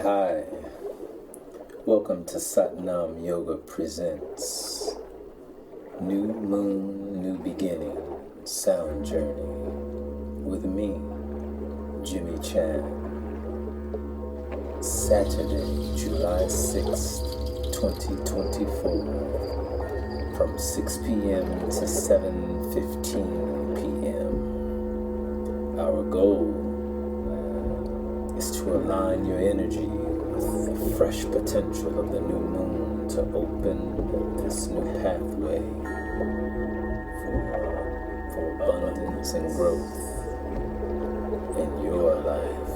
Hi. Welcome to Satnam Yoga Presents New Moon, New Beginning Sound Journey with me, Jimmy Chan. Saturday, July 6th, 2024 from 6 p.m. to 7:15 p.m. Our goal is to align your energy with the fresh potential of the new moon to open this new pathway for abundance and growth in your life.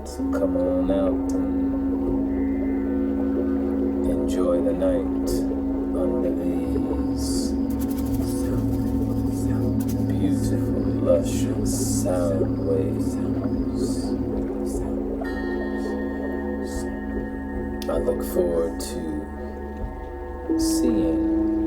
So come on out and enjoy the night under these beautiful, luscious sound waves. I look forward to seeing